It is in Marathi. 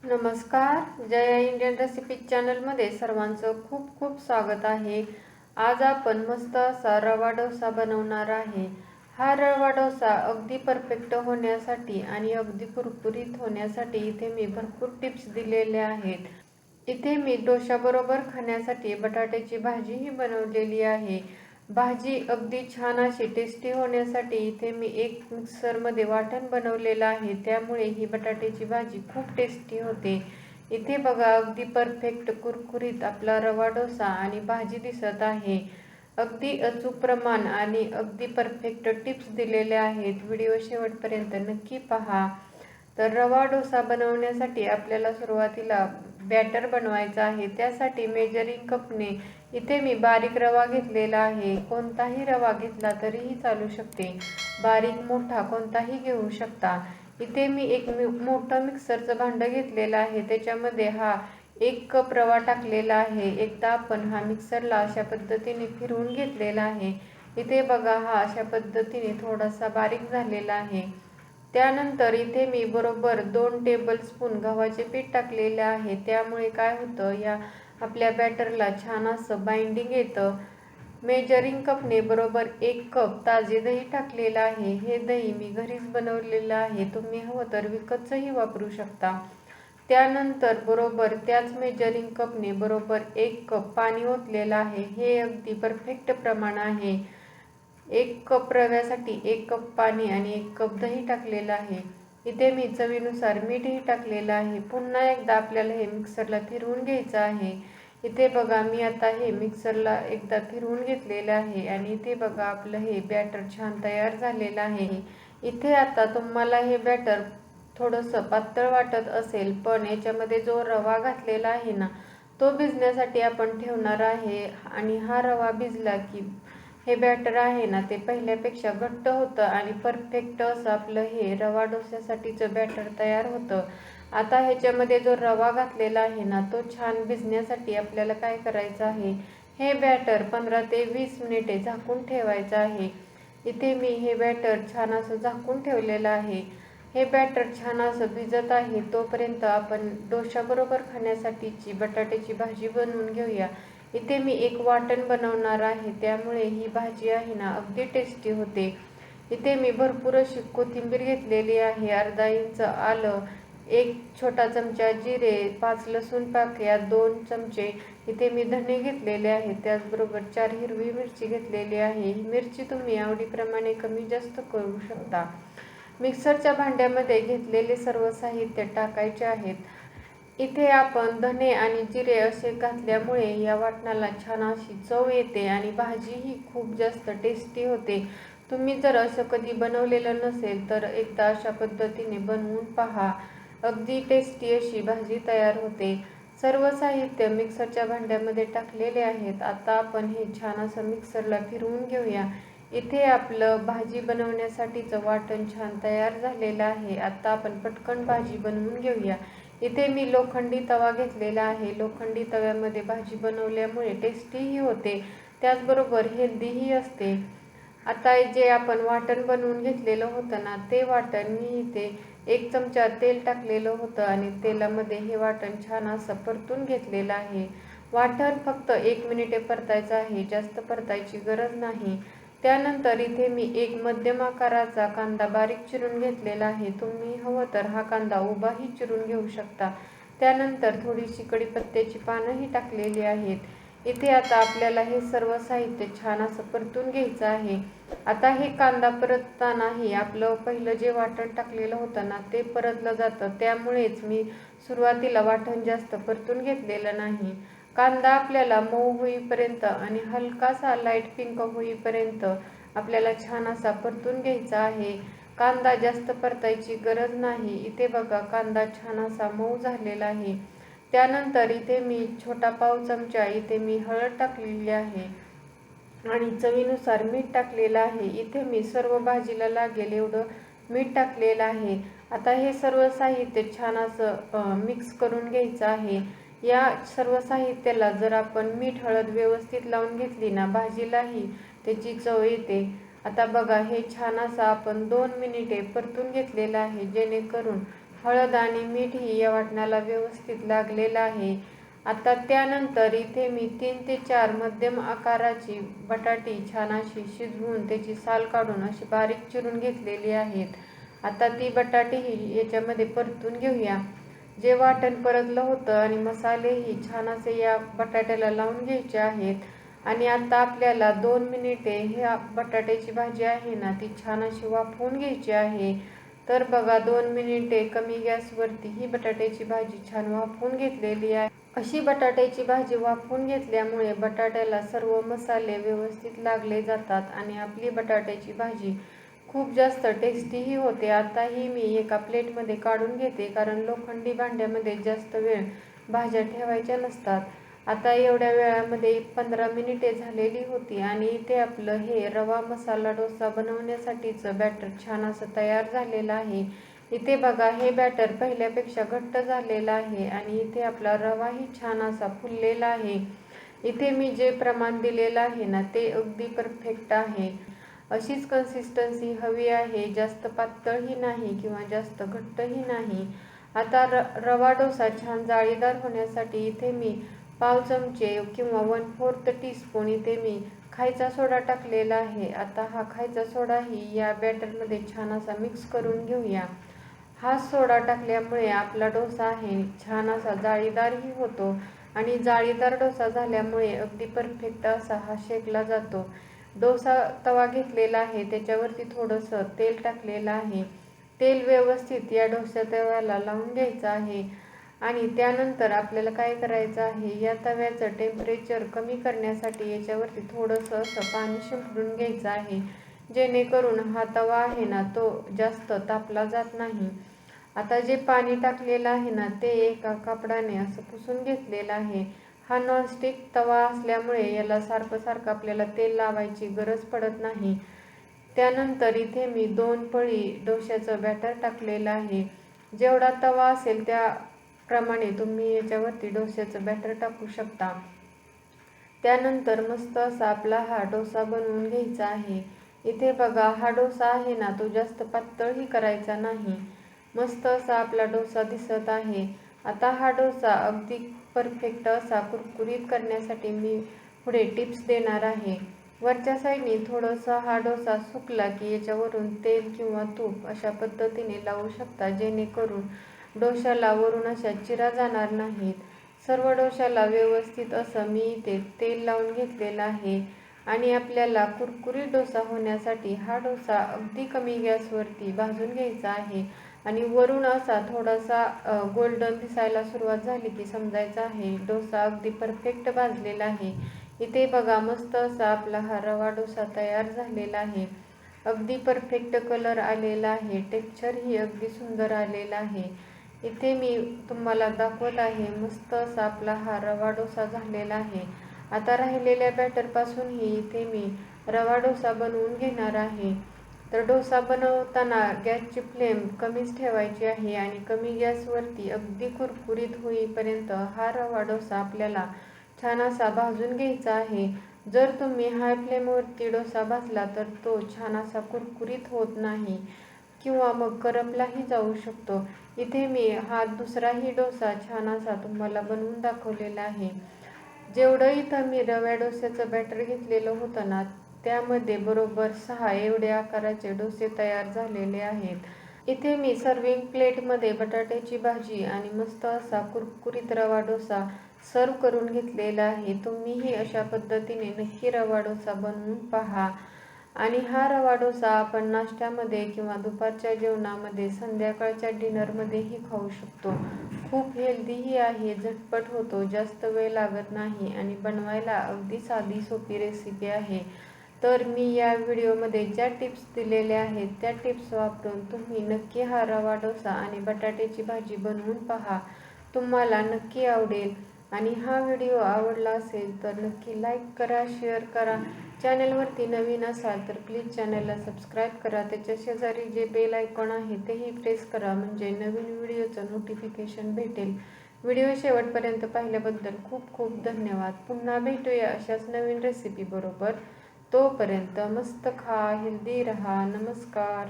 नमस्कार, जया इंडियन रेसिपी चॅनलमध्ये सर्वांचं खूप खूप स्वागत आहे। आज आपण मस्त असा रवा डोसा बनवणार आहे। हा रवा डोसा अगदी परफेक्ट होण्यासाठी आणि अगदी कुरकुरीत होण्यासाठी इथे मी भरपूर टिप्स दिलेल्या आहेत। इथे मी डोशाबरोबर खाण्यासाठी बटाट्याची भाजीही बनवलेली आहे। भाजी अगदी छान अशी टेस्टी होण्यासाठी इथे मी एक मिक्सरमध्ये वाटण बनवलेलं आहे, त्यामुळे ही बटाट्याची भाजी खूप टेस्टी होते। इथे बघा अगदी परफेक्ट कुरकुरीत आपला रवा डोसा आणि भाजी दिसत आहे। अगदी अचूक प्रमाण आणि अगदी परफेक्ट टिप्स दिलेल्या आहेत। व्हिडिओ शेवटपर्यंत नक्की पहा। तर रवा डोसा बनवण्यासाठी आपल्याला सुरुवातीला बॅटर बनवायचा आहे। त्यासाठी मेजरिंग कपने इथे मी बारीक रवा घेतलेला आहे। कोणताही रवा घेतला तरीही चालू शकते, बारीक मोठा कोणताही घेऊ शकता। इथे मी एक मोठं मिक्सरचं भांडं घेतलेलं आहे, त्याच्यामध्ये हा 1 कप रवा टाकलेला आहे। एकदा आपण हा मिक्सरला अशा पद्धतीने फिरवून घेतलेला आहे। इथे बघा हा अशा पद्धतीने थोडासा बारीक झालेला आहे। त्यानंतर इथे मी बरोबर 2 टेबलस्पून गव्हाचे पीठ टाकलेले आहे। त्यामुळे काय होतं, या आपल्या बॅटरला छान असं बाइंडिंग येतं। मेजरिंग कपने बरोबर 1 कप ताजे दही टाकलेलं आहे। हे दही मी घरीच बनवलेलं आहे, तुम्ही हवं तर विकतचंही वापरू शकता। त्यानंतर बरोबर त्याच मेजरिंग कपने बरोबर 1 कप पाणी ओतलेलं आहे। हे अगदी परफेक्ट प्रमाण आहे। 1 कप रव्यासाठी 1 कप पाणी आणि 1 कप दही टाकलेलं आहे। इथे मी चवीनुसार मीठही टाकलेलं आहे। पुन्हा एकदा आपल्याला हे मिक्सरला फिरवून घ्यायचं आहे। इथे बघा मी आता हे मिक्सरला एकदा फिरवून घेतलेलं आहे आणि इथे बघा आपलं हे बॅटर छान तयार झालेलं आहे। इथे आता तुम्हाला हे बॅटर थोडंसं पातळ वाटत असेल, पण याच्यामध्ये जो रवा घातलेला आहे ना, तो भिजण्यासाठी आपण ठेवणार आहे। आणि हा रवा भिजला की हे बॅटर आहे ना, ते पहिल्यापेक्षा घट्ट होतं आणि परफेक्ट असं आपलं हे रवा डोस्यासाठीचं बॅटर तयार होतं। आता ह्याच्यामध्ये जो रवा घातलेला आहे ना, तो छान भिजण्यासाठी आपल्याला काय करायचं आहे, हे बॅटर 15 ते 20 मिनिटे झाकून ठेवायचं आहे। इथे मी हे बॅटर छान असं झाकून ठेवलेलं आहे। हे बॅटर छान असं भिजत आहे, तोपर्यंत आपण डोशाबरोबर खाण्यासाठीची बटाट्याची भाजी बनवून घेऊया। इथे मी एक वाटण बनवणार आहे, त्यामुळे ही भाजी आहे ना अगदी टेस्टी होते। इथे मी भरपूर अशी कोथिंबीर घेतलेली आहे, अर्धा इंच आलं, 1 छोटा चमचा जिरे, 5 लसूण पाकळ्या, 2 चमचे इथे मी धने घेतलेले आहेत। त्याचबरोबर 4 हिरवी मिरची घेतलेली आहे। ही मिरची तुम्ही आवडीप्रमाणे कमी जास्त करू शकता। मिक्सरच्या भांड्यामध्ये घेतलेले सर्व साहित्य टाकायचे आहेत। इथे आपण धने आणि जिरे असे घातल्यामुळे या वाटणाला छान अशी चव येते आणि भाजीही खूप जास्त टेस्टी होते। तुम्ही जर असं कधी बनवलेलं नसेल तर एकदा अशा पद्धतीने बनवून पहा, अगदी टेस्टी अशी भाजी तयार होते। सर्व साहित्य मिक्सरच्या भांड्यामध्ये टाकलेले आहेत। आता आपण हे छान असं मिक्सरला फिरवून घेऊया। इथे आपलं भाजी बनवण्यासाठीचं वाटण छान तयार झालेलं आहे। आता आपण पटकन भाजी बनवून घेऊया। इथे मी लोखंडी तवा घेतलेला आहे। लोखंडी तव्यामध्ये भाजी बनवल्यामुळे टेस्टीही होते, त्याचबरोबर हेल्दीही असते। आता जे आपण वाटण बनवून घेतलेलं होतं ना, ते वाटण मी इथे 1 चमचा तेल टाकलेलं होतं आणि तेलामध्ये हे वाटण छान असं परतून घेतलेलं आहे। वाटण फक्त 1 मिनिटे परतायचं आहे, जास्त परतायची गरज नाही। त्यानंतर इथे मी एक मध्यम आकाराचा कांदा बारीक चिरून घेतलेला आहे। तुम्ही हवं तर हा कांदा उभाही चिरून घेऊ शकता। त्यानंतर थोडीशी कढीपत्त्याची पानंही टाकलेली आहेत। इथे आता आपल्याला हे सर्व साहित्य छान असं परतून घ्यायचं आहे। आता हे कांदा परततानाही आपलं पहिलं जे वाटण टाकलेलं होतं ना, ते परतलं जातं, त्यामुळेच मी सुरुवातीला वाटण जास्त परतून घेतलेलं नाही। कांदा आपल्याला मऊ होईपर्यंत आणि हलकासा लाईट पिंक होईपर्यंत आपल्याला छान असा परतून घ्यायचा आहे। कांदा जास्त परतायची गरज नाही। इथे बघा कांदा छान असा मऊ झालेला आहे। त्यानंतर इथे मी छोटा पाव चमचा इथे मी हळद टाकलेली आहे आणि चवीनुसार मीठ टाकलेलं आहे। इथे मी सर्व भाजीला लागेल एवढं मीठ टाकलेलं आहे। आता हे सर्व साहित्य छान असं मिक्स करून घ्यायचं आहे। या सर्व साहित्याला जर आपण मीठ हळद व्यवस्थित लावून घेतली ना, भाजीलाही त्याची चव येते। आता बघा हे छान असं आपण 2 मिनिटे परतून घेतलेलं आहे, जेणेकरून हळद आणि मीठही या वाटणाला व्यवस्थित लागलेलं आहे. आता त्यानंतर इथे मी 3 ते 4 मध्यम आकाराची बटाटी छान अशी शिजवून त्याची साल काढून अशी बारीक चिरून घेतलेली आहेत. आता ती बटाटीही याच्यामध्ये परतून घेऊया. जे वाटण परतलं होतं आणि मसालेही छान असे या बटाट्याला लावून घ्यायचे आहेत. आणि आता आपल्याला 2 मिनिटे ह्या बटाट्याची भाजी आहे ना ती छान अशी वाफवून घ्यायची आहे. तर बघा 2 मिनिटे कमी गॅसवरती ही बटाट्याची भाजी छान वाफवून घेतलेली आहे. अशी बटाट्याची भाजी वाफवून घेतल्यामुळे बटाट्याला सर्व मसाले व्यवस्थित लागले जातात आणि आपली बटाट्याची भाजी खूप जास्त टेस्टीही होते. आता ही मी एका प्लेटमध्ये काढून घेते, कारण लोखंडी भांड्यामध्ये जास्त वेळ भाज्या ठेवायच्या नसतात. आता एवढ्या वेळामध्ये 15 मिनिटे झालेली होती आणि इथे आपलं हे रवा मसाला डोसा बनवण्यासाठीचं बॅटर छान असं तयार झालेलं आहे. इथे बघा हे बॅटर पहिल्यापेक्षा घट्ट झालेलं आहे आणि इथे आपला रवाही छान असा फुललेला आहे. इथे मी जे प्रमाण दिलेलं आहे ना ते अगदी परफेक्ट आहे. अशीच कन्सिस्टन्सी हवी आहे, जास्त पातळही नाही किंवा जास्त घट्टही नाही. आता रवा डोसा छान जाळीदार होण्यासाठी इथे मी पाव चमचे किंवा 1/4 टीस्पून इथे मी खायचा सोडा टाकलेला आहे. आता हा खायचा सोडाही या बॅटरमध्ये छान असा मिक्स करून घेऊया. हा सोडा टाकल्यामुळे आपला डोसा आहे छान असा जाळीदारही होतो आणि जाळीदार डोसा झाल्यामुळे अगदी परफेक्ट असा हा शेकला जातो. डोसा तवा घेतलेला आहे, त्याच्यावरती थोडंसं तेल टाकलेलं आहे. तेल व्यवस्थित या डोसा तव्याला लावून घ्यायचं आहे आणि त्यानंतर आपल्याला काय करायचं आहे, या तव्याचं टेम्परेचर कमी करण्यासाठी याच्यावरती थोडंसं असं पाणी शिंपडून घ्यायचं आहे, जेणेकरून हा तवा आहे ना तो जास्त तापला जात नाही. आता जे पाणी टाकलेलं आहे ना ते एका कापडाने असं पुसून घेतलेलं आहे. हा नॉनस्टिक तवा असल्यामुळे याला सारखं सारखं आपल्याला तेल लावायची गरज पडत नाही. त्यानंतर इथे मी 2 पळी डोश्याचं बॅटर टाकलेलं आहे. जेवढा तवा असेल त्याप्रमाणे तुम्ही याच्यावरती डोश्याचं बॅटर टाकू शकता. त्यानंतर मस्त असा आपला हा डोसा बनवून घ्यायचा आहे. इथे बघा हा डोसा आहे ना तो जास्त पातळही करायचा नाही. मस्त असा आपला डोसा दिसत आहे. आता हा डोसा अगदी परफेक्ट असा कुरकुरीत करण्यासाठी मी पुढे टिप्स देणार आहे. वरच्या साईडने थोडंसं हा डोसा सुकला की याच्यावरून तेल किंवा तूप अशा पद्धतीने लावू शकता, जेणेकरून डोशाला वरून अशा चिरा जाणार नाहीत. सर्व डोशाला व्यवस्थित असं मी इथे तेल लावून घेतलेलं आहे आणि आपल्याला कुरकुरीत डोसा होण्यासाठी हा डोसा अगदी कमी गॅसवरती भाजून घ्यायचा आहे आणि वरून असा थोडासा गोल्डन दिसायला सुरुवात झाली की समजायचं आहे डोसा अगदी परफेक्ट भाजलेला आहे. इथे बघा मस्त असा आपला हा रवा डोसा तयार झालेला आहे. अगदी परफेक्ट कलर आलेला आहे, टेक्स्चरही अगदी सुंदर आलेला आहे. इथे मी तुम्हाला दाखवत आहे मस्त असा आपला हा रवा डोसा झालेला आहे. आता राहिलेल्या बॅटरपासूनही इथे मी रवा डोसा बनवून घेणार आहे. तर डोसा बनवताना गॅसची फ्लेम कमीच ठेवायची आहे आणि कमी गॅसवरती अगदी कुरकुरीत होईपर्यंत हा रवा डोसा आपल्याला छान असा भाजून घ्यायचा आहे. जर तुम्ही हाय फ्लेमवरती डोसा भाजला तर तो छान असा कुरकुरीत होत नाही किंवा मग करपलाही जाऊ शकतो. इथे मी हा दुसराही डोसा छान असा तुम्हाला बनवून दाखवलेला आहे. जेवढं इथं मी रव्या डोस्याचं बॅटर घेतलेलं होतं ना त्यामध्ये बरोबर 6 एवढे आकाराचे डोसे तयार झालेले आहेत. इथे मी सर्विंग प्लेटमध्ये बटाट्याची भाजी आणि मस्त असा कुरकुरीत रवा डोसा सर्व करून घेतलेला आहे. तुम्हीही अशा पद्धतीने नक्की रवा डोसा बनवून पहा. आणि हा रवा डोसा आपण नाश्त्यामध्ये किंवा दुपारच्या जेवणामध्ये, संध्याकाळच्या डिनरमध्येही खाऊ शकतो. खूप हेल्दीही आहे, झटपट होतो, जास्त वेळ लागत नाही आणि बनवायला अगदी साधी सोपी रेसिपी आहे. तर मी या व्हिडिओमध्ये ज्या टिप्स दिलेल्या आहेत त्या टिप्स वापरून तुम्ही नक्की हा रवा डोसा आणि बटाट्याची भाजी बनवून पहा. तुम्हाला नक्की आवडेल. आणि हा व्हिडिओ आवडला असेल तर नक्की लाईक करा, शेअर करा. चॅनलवरती नवीन असाल तर प्लीज चॅनलला सबस्क्राईब करा. त्याच्या शेजारी जे बेल आयकॉन आहे तेही प्रेस करा, म्हणजे नवीन व्हिडिओचं नोटिफिकेशन भेटेल. व्हिडिओ शेवटपर्यंत पाहिल्याबद्दल खूप खूप धन्यवाद. पुन्हा भेटूया अशाच नवीन रेसिपी बरोबर. तोपर्यंत मस्त खा, हेल्दी रहा. नमस्कार.